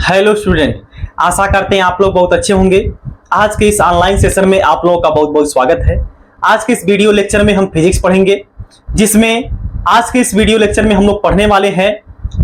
Hello student, आशा करते हैं आप लोग बहुत अच्छे होंगे। आज के इस ऑनलाइन सेशन में आप लोगों का बहुत बहुत स्वागत है। आज के इस वीडियो लेक्चर में हम फिजिक्स पढ़ेंगे, जिसमें आज के इस वीडियो लेक्चर में हम लोग पढ़ने वाले हैं।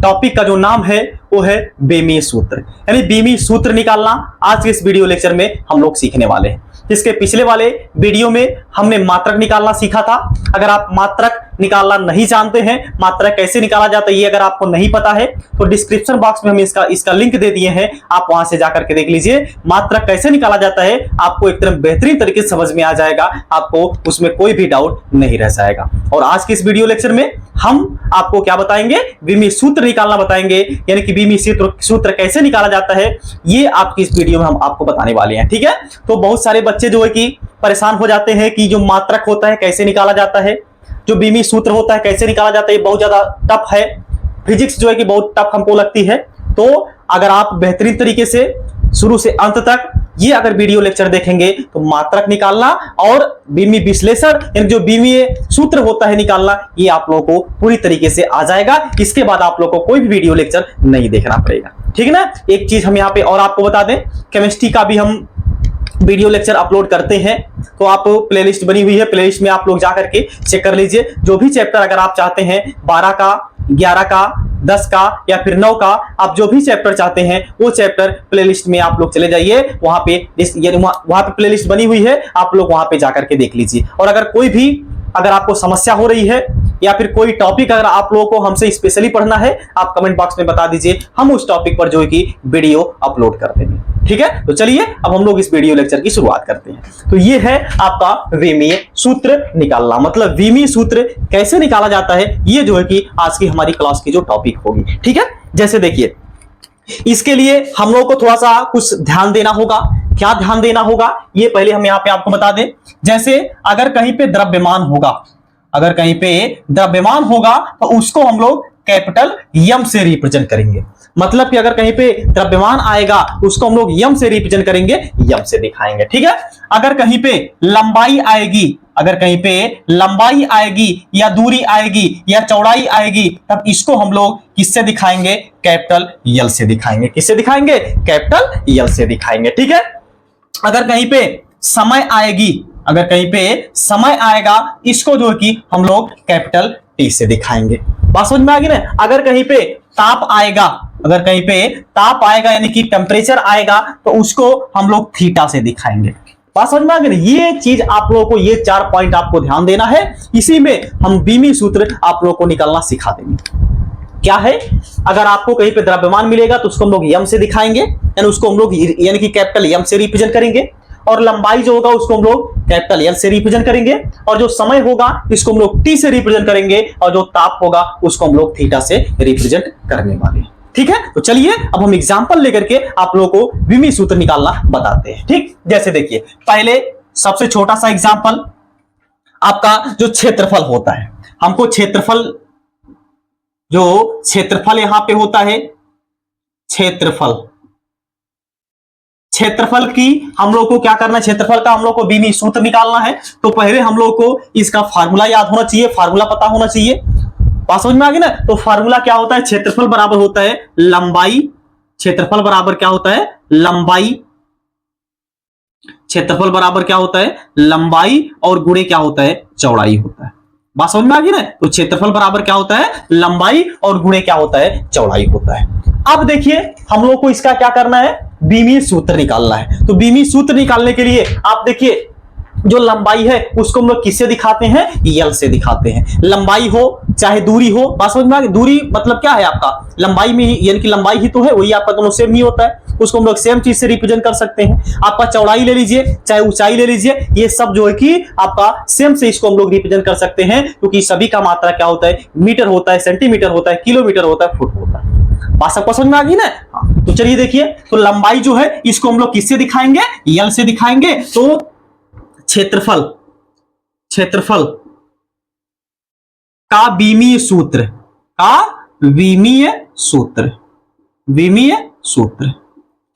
टॉपिक का जो नाम है वो है बेमीय सूत्र, यानी बेमीय सूत्र निकालना आज के इस वीडियो लेक्चर में हम लोग सीखने वाले हैं। इसके पिछले वाले वीडियो में हमने मात्रक निकालना सीखा था। अगर आप मात्रक निकालना नहीं जानते हैं, मात्रक कैसे निकाला जाता है ये अगर आपको नहीं पता है तो डिस्क्रिप्शन बॉक्स में हम इसका लिंक दे दिए हैं, आप वहां से जाकर के देख लीजिए। मात्रक कैसे निकाला जाता है आपको एकदम बेहतरीन तरीके से समझ में आ जाएगा, आपको उसमें कोई भी डाउट नहीं रह जाएगा। और आज के इस वीडियो लेक्चर में हम आपको क्या बताएंगे, बेमीय सूत्र निकालना बताएंगे, यानी कि बेमीय सूत्र कैसे निकाला जाता है ये आपकी इस वीडियो में हम आपको बताने वाले हैं। ठीक है, तो बहुत सारे बच्चे जो है कि परेशान हो जाते हैं कि जो मात्रक होता है कैसे निकाला जाता है, जो बेमीय सूत्र होता है कैसे निकाला जाता है, ये बहुत ज्यादा टफ है। फिजिक्स जो है कि बहुत टफ हमको लगती है। तो अगर आप बेहतरीन तरीके से शुरू से अंत तक ये अगर वीडियो लेक्चर देखेंगे तो मात्रक निकालना और बेमीय विश्लेषण यानी जो बेमीय सूत्र होता है निकालना, ये आप लोगों को पूरी तरीके से आ जाएगा। इसके बाद आप लोगों को कोई भी वीडियो लेक्चर नहीं देखना पड़ेगा। ठीक है ना। एक चीज हम यहाँ पे और आपको बता दें, केमिस्ट्री का भी हम वीडियो लेक्चर अपलोड करते हैं, तो आप प्लेलिस्ट बनी हुई है, प्लेलिस्ट में आप लोग जाकर के चेक कर लीजिए। जो भी चैप्टर अगर आप चाहते हैं 12 का, 11 का, 10 का या फिर 9 का, आप जो भी चैप्टर चाहते हैं वो चैप्टर प्लेलिस्ट में आप लोग चले जाइए। वहां पे प्लेलिस्ट बनी हुई है, आप लोग वहां पे जाकर के देख लीजिए। और अगर आपको समस्या हो रही है या फिर कोई टॉपिक अगर आप लोगों को हमसे स्पेशली पढ़ना है, आप कमेंट बॉक्स में बता दीजिए, हम उस टॉपिक पर जो है कि वीडियो अपलोड कर देंगे। ठीक है, तो चलिए अब हम लोग इस वीडियो लेक्चर की शुरुआत करते हैं। तो ये है आपका बेमीय सूत्र निकालना, मतलब बेमीय सूत्र कैसे निकाला जाता है, ये जो है कि आज की हमारी क्लास की जो टॉपिक होगी। ठीक है, जैसे देखिए, इसके लिए हम लोग को थोड़ा सा कुछ ध्यान देना होगा। क्या ध्यान देना होगा ये पहले हम यहाँ पे आपको बता दें। जैसे अगर कहीं पे द्रव्यमान होगा, तो उसको हम लोग कैपिटल यम से रिप्रेजेंट करेंगे। मतलब कि अगर कहीं पे द्रव्यमान आएगा उसको हम लोग यम से रिप्रेजेंट करेंगे, यम से दिखाएंगे। ठीक है, अगर कहीं पे लंबाई आएगी या दूरी आएगी या चौड़ाई आएगी, तब इसको हम लोग किससे दिखाएंगे, कैपिटल यल से दिखाएंगे। किससे दिखाएंगे, कैपिटल यल से दिखाएंगे। ठीक है, अगर कहीं पे समय आएगा, इसको जो है कि हम लोग कैपिटल टी से दिखाएंगे। बात समझ में आ गई ना। अगर कहीं पे ताप आएगा यानी कि टेम्परेचर आएगा, तो उसको हम लोग थीटा से दिखाएंगे। बात समझ में आ गई ना। ये चीज आप लोगों को, ये 4 पॉइंट आपको ध्यान देना है। इसी में हम बेमीय सूत्र आप लोगों को निकालना सिखा देंगे। क्या है, अगर आपको कहीं पे द्रव्यमान मिलेगा तो उसको हम लोग यम से दिखाएंगे, यानी उसको हम लोग यानी कि कैपिटल यम से रिप्रेजेंट करेंगे। और लंबाई जो होगा उसको हम लोग कैपिटल एल से रिप्रेजेंट करेंगे। और जो समय होगा इसको हम लोग टी से रिप्रेजेंट करेंगे। और जो ताप होगा उसको हम लोग थीटा से रिप्रेजेंट करने वाले हैं। ठीक है, तो चलिए अब हम एग्जांपल लेकर के आप लोगों को बेमीय सूत्र निकालना बताते हैं। ठीक, जैसे देखिए, पहले सबसे छोटा सा एग्जांपल, आपका जो क्षेत्रफल होता है, हमको क्षेत्रफल यहां पे होता है, क्षेत्रफल की हम लोग को क्या करना है, क्षेत्रफल का हम लोग को बेमीय सूत्र निकालना है। तो पहले हम लोग को इसका फार्मूला याद होना चाहिए, फार्मूला पता होना चाहिए। बात समझ में आ गई ना। तो फार्मूला क्या होता है, क्षेत्रफल बराबर होता है लंबाई, क्षेत्रफल बराबर क्या होता है, लंबाई और गुणे क्या होता है, चौड़ाई होता है। बात समझ में आ गई ना। तो क्षेत्रफल बराबर क्या होता है, लंबाई और गुणे क्या होता है, चौड़ाई होता है। अब देखिए हम लोग को इसका क्या करना है, बेमीय सूत्र निकालना है। तो बेमीय सूत्र निकालने के लिए आप देखिए, जो लंबाई है उसको हम लोग किससे दिखाते हैं, यल से दिखाते हैं। लंबाई हो चाहे दूरी हो, बात समझ में आ गई। दूरी मतलब क्या है आपका, लंबाई में ही, यानी कि लंबाई ही तो है, वही आपका दोनों सेम ही होता है, उसको हम लोग सेम चीज से रिप्रेजेंट कर सकते हैं। आपका चौड़ाई ले लीजिए चाहे ऊंचाई ले लीजिए, ये सब जो है कि आपका सेम से इसको हम लोग रिप्रेजेंट कर सकते हैं, क्योंकि सभी का मात्रा क्या होता है, मीटर होता है, सेंटीमीटर होता है, किलोमीटर होता है, फुट होता है। बात सबको समझ में आ गई ना। हाँ, तो चलिए देखिए, तो लंबाई जो है इसको हम लोग किससे दिखाएंगे, यल से दिखाएंगे। तो क्षेत्रफल का बेमीय सूत्र,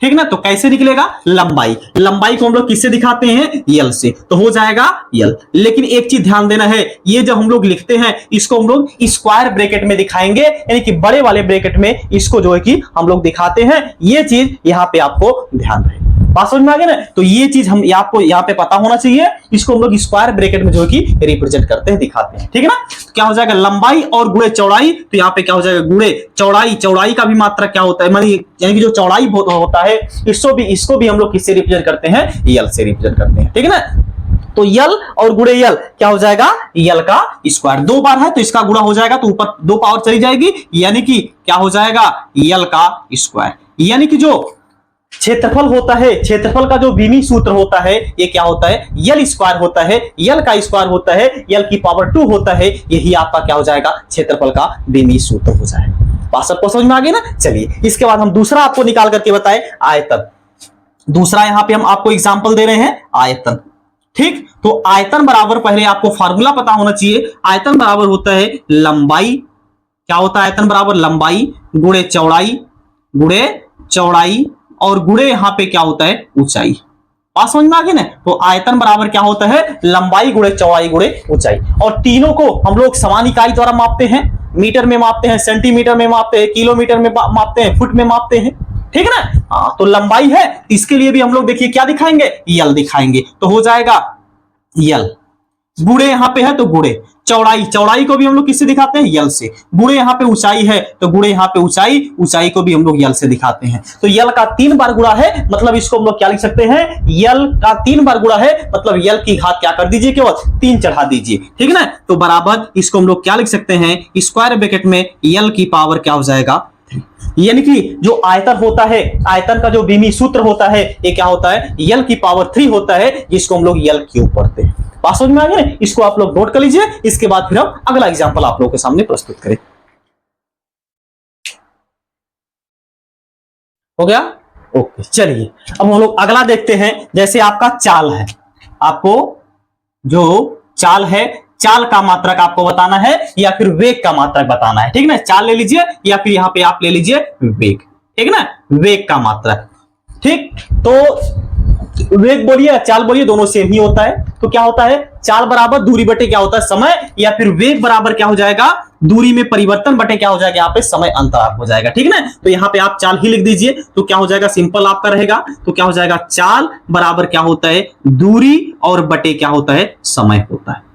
ठीक ना। तो कैसे निकलेगा, लंबाई, लंबाई को हम लोग किससे दिखाते हैं, यल से, तो हो जाएगा यल। लेकिन एक चीज ध्यान देना है, ये जब हम लोग लिखते हैं इसको हम लोग स्क्वायर ब्रैकेट में दिखाएंगे, यानी कि बड़े वाले ब्रैकेट में इसको जो है कि हम लोग दिखाते हैं। ये चीज यहां पे आपको ध्यान रहे, बात समझ में आ गया ना। तो ये चीज हम आपको यहाँ पे पता होना चाहिए, इसको हम लोग स्क्वायर ब्रैकेट में जो है कि रिप्रेजेंट करते हैं, दिखाते हैं, ठीक है ना। तो क्या हो जाएगा, लंबाई और गुणे चौड़ाई, तो यहाँ पे क्या हो जाएगा, गुणे चौड़ाई, चौड़ाई का भी मात्रा क्या होता है, यानी कि जो चौड़ाई होता है इसको भी हम लोग किससे रिप्रेजेंट करते हैं, यल से रिप्रेजेंट करते हैं, ठीक है ना। तो यल और गुणे यल क्या हो जाएगा, यल का स्क्वायर, दो बार है तो इसका गुणा हो जाएगा, तो ऊपर दो पावर चली जाएगी, यानी कि क्या हो जाएगा, यल का स्क्वायर। यानी कि जो क्षेत्रफल होता है, क्षेत्रफल का जो बीमी सूत्र होता है, ये क्या होता है, यल स्क्वायर होता है, यल का स्क्वायर होता है, यल की पावर 2 होता है, यही आपका क्या हो जाएगा, क्षेत्रफल का बीमी सूत्र हो जाएगा। बात सबको समझ में आ गई ना। चलिए इसके बाद हम दूसरा आपको निकाल करके बताएं, आयतन। दूसरा यहां पे हम आपको एग्जांपल दे रहे हैं, आयतन, ठीक। तो आयतन बराबर, पहले आपको फार्मूला पता होना चाहिए, आयतन बराबर होता है लंबाई, क्या होता है, आयतन बराबर लंबाई गुणे चौड़ाई और गुणे यहां पे क्या होता है, ऊंचाई। बात समझ में आ गई ना। तो आयतन बराबर क्या होता है, लंबाई गुणे चौड़ाई गुणे ऊंचाई, और तीनों को हम लोग समान इकाई द्वारा मापते हैं, मीटर में मापते हैं, सेंटीमीटर में मापते हैं, किलोमीटर में मापते हैं, फुट में मापते हैं, ठीक है ना। हाँ, तो लंबाई है, इसके लिए भी हम लोग देखिए क्या दिखाएंगे, यल दिखाएंगे, तो हो जाएगा यल। गुणे यहां पे है तो गुणे चौड़ाई, चौड़ाई को भी हम लोग किससे दिखाते हैं, यल से। गुणे यहां पे ऊंचाई है तो गुणे यहां पे ऊंचाई को भी हम लोग यल से दिखाते हैं। तो यल का 3 बार गुणा है, मतलब इसको हम लोग क्या लिख सकते हैं, यल का 3 बार गुणा है, मतलब यल की घात क्या कर दीजिए, केवल 3 चढ़ा दीजिए, ठीक है ना। तो बराबर इसको हम लोग क्या लिख सकते हैं, स्क्वायर ब्रैकेट में यल की पावर क्या हो जाएगा, यानी कि जो आयतन होता है, आयतन का जो बीमी सूत्र होता है, ये क्या होता है, यल की पावर 3 होता है, जिसको हम लोग यल क्यूब पढ़ते हैं। बात समझ में आ गई, इसको आप लोग नोट कर लीजिए। इसके बाद फिर हम अगला एग्जांपल आप लोगों के सामने प्रस्तुत करें। हो गया, ओके। चलिए अब हम लोग अगला देखते हैं। जैसे आपका चाल है, आपको जो चाल है, चाल का मात्रक आपको बताना है या फिर वेग का मात्रक बताना है, ठीक है ना। चाल ले लीजिए या फिर यहां पे आप ले लीजिए वेग, ठीक है ना, वेग का मात्रक, ठीक। तो वेग बोलिए या चाल बोलिए, दोनों सेम ही होता है। तो क्या होता है, चाल बराबर दूरी बटे क्या होता है, समय, या फिर वेग बराबर क्या हो जाएगा, दूरी में परिवर्तन बटे क्या हो जाएगा, यहाँ पे समय अंतराल हो जाएगा, ठीक है ना। तो यहाँ पे आप चाल ही लिख दीजिए, तो क्या हो जाएगा, सिंपल आपका रहेगा। तो क्या हो जाएगा, चाल बराबर क्या होता है, दूरी और बटे क्या होता है, समय होता है।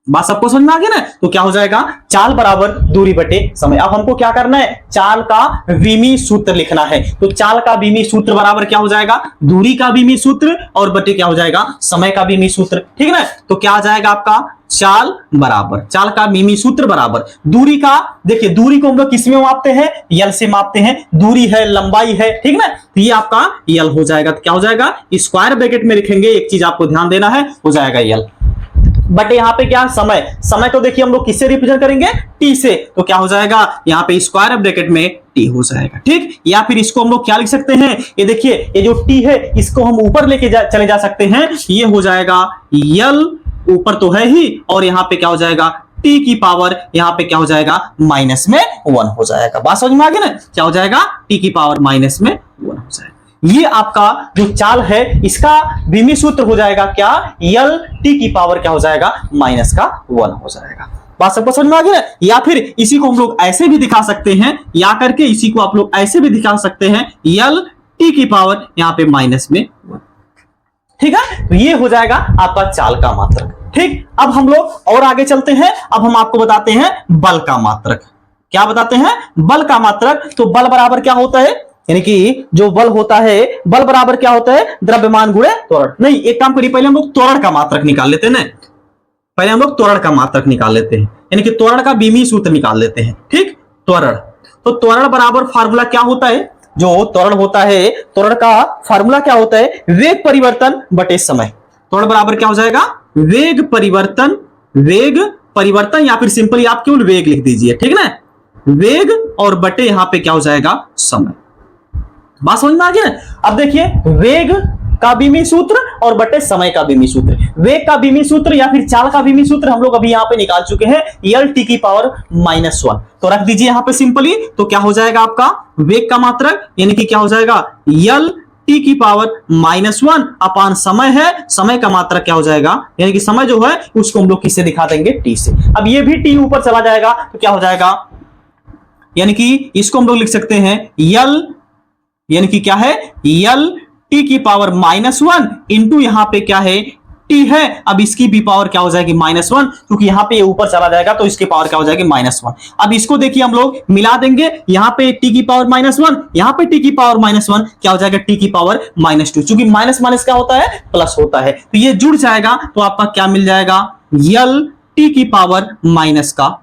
बात सबको समझ में आ गया ना। तो क्या हो जाएगा, चाल बराबर दूरी बटे समय। अब हमको क्या करना है, चाल का विमी सूत्र लिखना है। तो चाल का विमी सूत्र बराबर क्या हो जाएगा, दूरी का विमी सूत्र और बटे क्या हो जाएगा, समय का विमी सूत्र, ठीक है ना। तो क्या आ जाएगा आपका, चाल बराबर, चाल का मिमी सूत्र बराबर दूरी का, देखिए दूरी को हम लोग किस में मापते हैं, यल से मापते हैं, दूरी है, लंबाई है, ठीक ना। तो ये आपका यल हो जाएगा। तो क्या हो जाएगा, स्क्वायर ब्रैकेट में लिखेंगे, एक चीज आपको ध्यान देना है, हो जाएगा यल। बट यहाँ पे क्या, समय, समय को देखिए हम लोग किससे रिप्रेजेंट करेंगे, टी से। तो क्या हो जाएगा, यहाँ पे स्क्वायर ब्रैकेट में टी हो जाएगा, ठीक। या फिर इसको हम लोग क्या लिख सकते हैं, ये देखिए ये जो टी है इसको हम ऊपर लेके चले जा सकते हैं, ये हो जाएगा यल, ऊपर तो है ही, और यहाँ पे क्या हो जाएगा, टी की पावर यहाँ पे क्या हो जाएगा, माइनस में 1 हो जाएगा। बात समझ में आ गया ना, क्या हो जाएगा, टी की पावर माइनस में 1 हो जाएगा। ये आपका जो चाल है इसका विमी सूत्र हो जाएगा क्या, यल टी की पावर क्या हो जाएगा, माइनस का 1 हो जाएगा। बात सबको समझ में आ गया ना। या फिर इसी को हम लोग ऐसे भी दिखा सकते हैं, या करके इसी को आप लोग ऐसे भी दिखा सकते हैं, यल टी की पावर यहाँ पे माइनस में 1, ठीक है। तो ये हो जाएगा आपका चाल का मात्रक, ठीक। अब हम लोग और आगे चलते हैं। अब हम आपको बताते हैं बल का मात्रक। क्या बताते हैं, बल का मात्रक। तो बल बराबर क्या होता है, यानी कि जो बल होता है, बल बराबर क्या होता है, द्रव्यमान गुणे त्वरण। नहीं, एक काम करिए, पहले हम लोग त्वरण का मात्रक निकाल लेते हैं ना, पहले हम लोग त्वरण का मात्रक निकाल लेते हैं, यानी कि त्वरण का बीमी सूत्र निकाल लेते हैं, ठीक। त्वरण, तो त्वरण बराबर फार्मूला क्या होता है, जो त्वरण होता है, त्वरण का फार्मूला क्या होता है, वेग परिवर्तन बटे समय। त्वरण बराबर क्या हो जाएगा, वेग परिवर्तन, या फिर सिंपली आप केवल वेग लिख दीजिए, ठीक ना, वेग और बटे यहां पे क्या हो जाएगा, समय। बात समझ में आ गया। अब देखिए वेग का बीमी सूत्र और बटे समय का बीमी सूत्र। वेग का बीमी सूत्र या फिर चाल का बीमी सूत्र हम लोग अभी यहाँ पे निकाल चुके हैं, यल टी की पावर -1। तो रख दीजिए यहाँ पे सिंपली, तो क्या हो जाएगा आपका वेग का मात्रक यानी कि क्या हो जाएगा यल टी की पावर -1 अपान समय है, समय का मात्रक क्या हो जाएगा यानी कि समय जो है उसको हम लोग किससे दिखा देंगे, टी से। अब ये भी टी ऊपर चला जाएगा तो क्या हो जाएगा, यानी कि इसको हम लोग लिख सकते हैं यल, यानी कि क्या है यल टी की पावर -1 इंटू यहां पे क्या है टी है। अब इसकी भी पावर क्या हो जाएगी -1, क्योंकि यहां पे ये ऊपर चला जाएगा तो इसकी पावर क्या हो जाएगी -1। अब इसको देखिए हम लोग मिला देंगे, यहां पे टी की पावर -1, यहां पे टी की पावर -1 क्या हो जाएगा टी की पावर -2, क्योंकि माइनस माइनस क्या होता है प्लस होता है, तो ये जुड़ जाएगा तो आपका क्या मिल जाएगा यल टी की पावर माइनस का।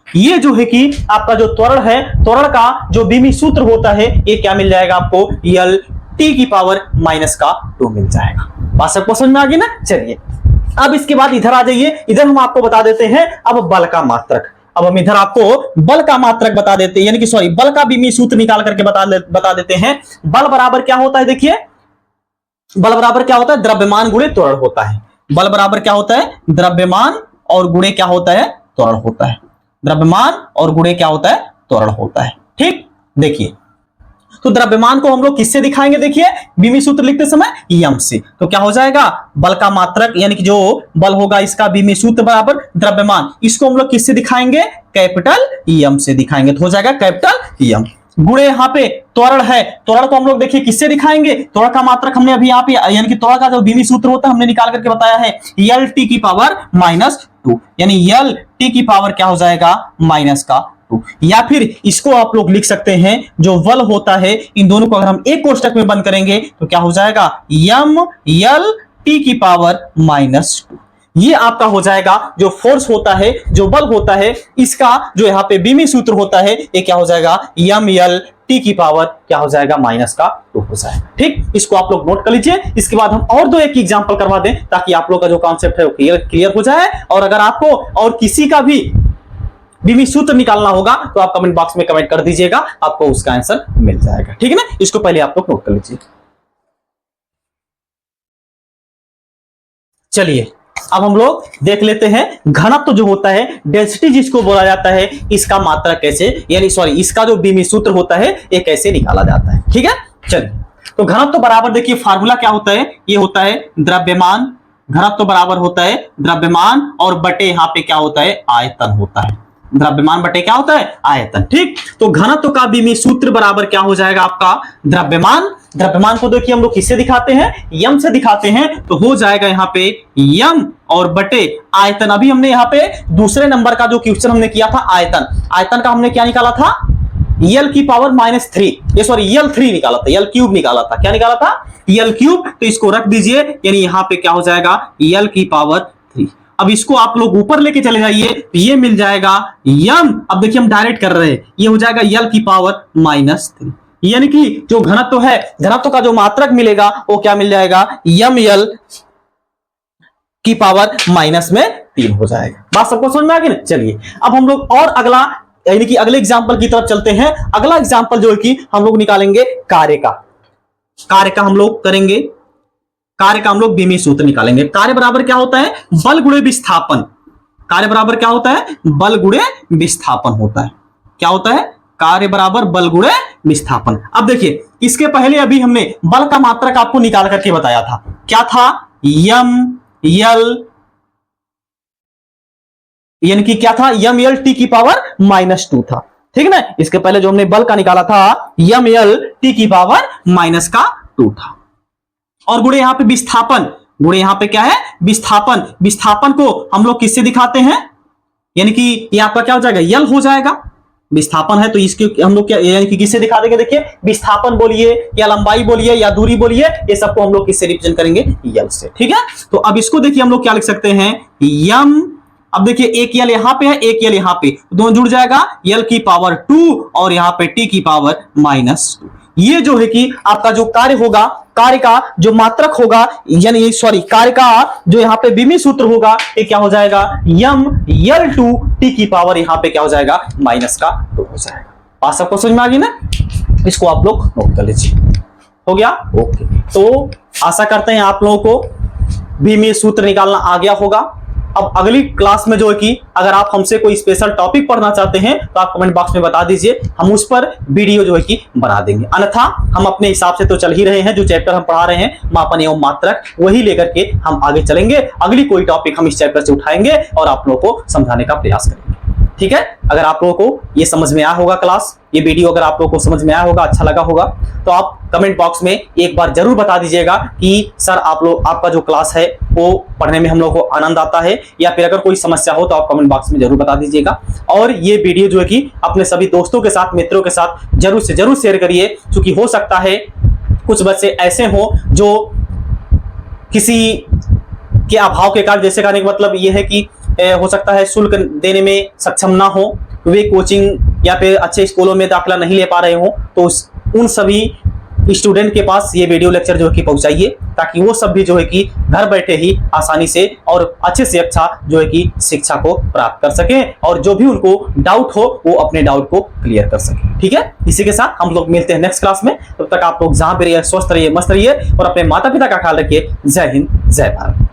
ये जो है कि आपका जो त्वरण है, त्वरण का जो बीमी सूत्र होता है ये क्या मिल जाएगा आपको यल टी की पावर -2 मिल जाएगा। बात सबको समझ में आ गई ना। चलिए अब इसके बाद इधर आ जाइए, इधर हम आपको बता देते हैं अब बल का मात्रक। अब हम इधर आपको बल का मात्रक बता देते हैं, यानी कि सॉरी बल का बीमी सूत्र निकाल करके बता देते हैं। बल बराबर क्या होता है, देखिए बल बराबर क्या होता है द्रव्यमान गुणे त्वरण होता है। बल बराबर क्या होता है द्रव्यमान और गुणे क्या होता है त्वरण होता है। द्रव्यमान और गुणे क्या होता है त्वरण होता है। ठीक, देखिए तो द्रव्यमान को हम लोग किससे दिखाएंगे, देखिए बीमी सूत्र लिखते समय यम से। तो क्या हो जाएगा बल का मात्रक यानी कि जो बल होगा इसका बीमी सूत्र बराबर द्रव्यमान, इसको हम लोग किससे दिखाएंगे कैपिटल यम से दिखाएंगे, तो हो जाएगा कैपिटल यम। गुणे यहाँ पे त्वरण है, त्वरण को हम लोग देखिए किससे दिखाएंगे, त्वरण का मात्रक हमने अभी यहाँ पे यानी कि त्वरण का जो बीमी सूत्र होता है हमने निकाल करके बताया है यल टी की पावर -2, यानी यल टी की पावर क्या हो जाएगा -2। या फिर इसको आप लोग लिख सकते हैं जो बल होता है इन दोनों को अगर हम एक कोष्टक में बंद करेंगे तो क्या हो जाएगा यम यल टी की पावर -2। ये आपका हो जाएगा जो फोर्स होता है, जो बल होता है, इसका जो यहाँ पे बीमी सूत्र होता है ये क्या हो जाएगा यम यल टी की पावर क्या हो जाएगा -2 हो जाएगा। ठीक, इसको आप लोग नोट कर लीजिए। इसके बाद हम और दो एक एग्जांपल करवा दें ताकि आप लोग का जो कॉन्सेप्ट है वो क्लियर हो जाए। और अगर आपको और किसी का भी बीमी सूत्र निकालना होगा तो आप कमेंट बॉक्स में कमेंट कर दीजिएगा, आपको उसका आंसर मिल जाएगा। ठीक है ना, इसको पहले आप लोग नोट कर लीजिए। चलिए अब हम लोग देख लेते हैं घनत्व जो होता है डेंसिटी जिसको बोला जाता है, इसका मात्रा कैसे यानी सॉरी इसका जो बीमी सूत्र होता है ये कैसे निकाला जाता है। ठीक है, चलिए तो घनत्व बराबर देखिए फार्मूला क्या होता है, ये होता है द्रव्यमान, घनत्व बराबर होता है द्रव्यमान और बटे यहाँ पे क्या होता है आयतन होता है, द्रव्यमान बटे क्या होता है आयतन। ठीक, तो घनत्व का बीमी सूत्र बराबर क्या हो जाएगा आपका द्रव्यमान, द्रव्यमान को देखिए हम लोग किससे दिखाते हैं यम से दिखाते हैं, तो हो जाएगा यहाँ पे यम और बटे आयतन। अभी हमने यहाँ पे दूसरे नंबर का जो क्वेश्चन हमने किया था आयतन, आयतन का हमने क्या निकाला था यल की पावर -3, ये सॉरी यल 3 निकाला था, यल क्यूब निकाला था, क्या निकाला था यल क्यूब। तो इसको रख दीजिए यानी यहाँ पे क्या हो जाएगा यल की पावर 3। अब इसको आप लोग ऊपर लेके चले जाइए तो ये मिल जाएगा यम, अब देखिए हम डायरेक्ट कर रहे हैं, ये हो जाएगा यल की पावर -3, यानी कि जो घनत्व है घनत्व का जो मात्रक मिलेगा वो क्या मिल जाएगा यम यल की पावर -3 हो जाएगा। बात सबको समझ में आ गई ना। चलिए अब हम लोग और अगला यानी कि अगले एग्जांपल की तरफ चलते हैं। अगला एग्जांपल जो है कि हम लोग निकालेंगे कार्य का हम लोग करेंगे, कार्य का हम लोग बीमी सूत्र निकालेंगे। कार्य बराबर क्या होता है बल गुणे विस्थापन, कार्य बराबर क्या होता है बल गुणे विस्थापन होता है, क्या होता है कार्य बराबर बल गुणे विस्थापन। अब देखिए इसके पहले अभी हमने बल का मात्रक आपको निकाल करके बताया था, क्या था यम यल यानी कि क्या था यम यल टी की पावर -2 था। ठीक है ना, इसके पहले जो हमने बल का निकाला था यम यल टी की पावर -2 था। और गुणे यहां पे विस्थापन, गुणे यहां पे क्या है विस्थापन, विस्थापन को हम लोग किससे दिखाते हैं यानी कि ये आपका क्या हो जाएगा यल हो जाएगा, विस्थापन है तो इसके हम लोग क्या यानी कि किससे दिखा देंगे, देखिए विस्थापन बोलिए या लंबाई बोलिए या दूरी बोलिए, ये सबको हम लोग किससे रिप्रेजेंट करेंगे यल से। ठीक है, तो अब इसको देखिए हम लोग क्या लिख सकते हैं यम, अब देखिए एक यल यहां पे है एक यल यहां पे, दोनों जुड़ जाएगा यल की पावर 2 और यहां पे टी की पावर -2। ये जो है कि आपका जो कार्य होगा, कार्य का जो मात्रक होगा यानी सॉरी कार्य का जो यहाँ पे बीमी सूत्र होगा ये क्या हो जाएगा यम यल 2 टी की पावर यहाँ पे क्या हो जाएगा -2 हो जाएगा। बात सबको समझ में आ गई ना, इसको आप लोग नोट कर लीजिए। हो गया ओके। तो आशा करते हैं आप लोगों को भी में सूत्र निकालना आ गया होगा। अब अगली क्लास में जो है कि अगर आप हमसे कोई स्पेशल टॉपिक पढ़ना चाहते हैं तो आप कमेंट बॉक्स में बता दीजिए, हम उस पर वीडियो जो है कि बना देंगे। अन्यथा हम अपने हिसाब से तो चल ही रहे हैं, जो चैप्टर हम पढ़ा रहे हैं मापन एवं मात्रक, वही लेकर के हम आगे चलेंगे। अगली कोई टॉपिक हम इस चैप्टर से उठाएंगे और आप लोगों को समझाने का प्रयास करेंगे। ठीक है, अगर आप लोगों को ये समझ में आया होगा क्लास, ये वीडियो अगर आप लोगों को समझ में आया होगा, अच्छा लगा होगा, तो आप कमेंट बॉक्स में एक बार जरूर बता दीजिएगा कि सर आपका जो क्लास है वो पढ़ने में हम लोग को आनंद आता है, या फिर अगर कोई समस्या हो तो आप कमेंट बॉक्स में जरूर बता दीजिएगा। और ये वीडियो जो है कि अपने सभी दोस्तों के साथ, मित्रों के साथ जरूर से जरूर शेयर करिए, क्योंकि हो सकता है कुछ बच्चे ऐसे हों जो किसी के अभाव के कारण, जैसे कहने का मतलब ये है कि हो सकता है शुल्क देने में सक्षम ना हो, वे कोचिंग या फिर अच्छे स्कूलों में दाखिला नहीं ले पा रहे हो, तो उन सभी स्टूडेंट के पास ये वीडियो लेक्चर जो है कि पहुंचाइए, ताकि वो सब भी जो है कि घर बैठे ही आसानी से और अच्छे से अच्छा जो है कि शिक्षा को प्राप्त कर सकें, और जो भी उनको डाउट हो वो अपने डाउट को क्लियर कर सकें। ठीक है, इसी के साथ हम लोग मिलते हैं नेक्स्ट क्लास में। तब तक आप लोग जहां भी रहिए स्वस्थ रहिए, मस्त रहिए और अपने माता पिता का ख्याल रखिए। जय हिंद, जय भारत।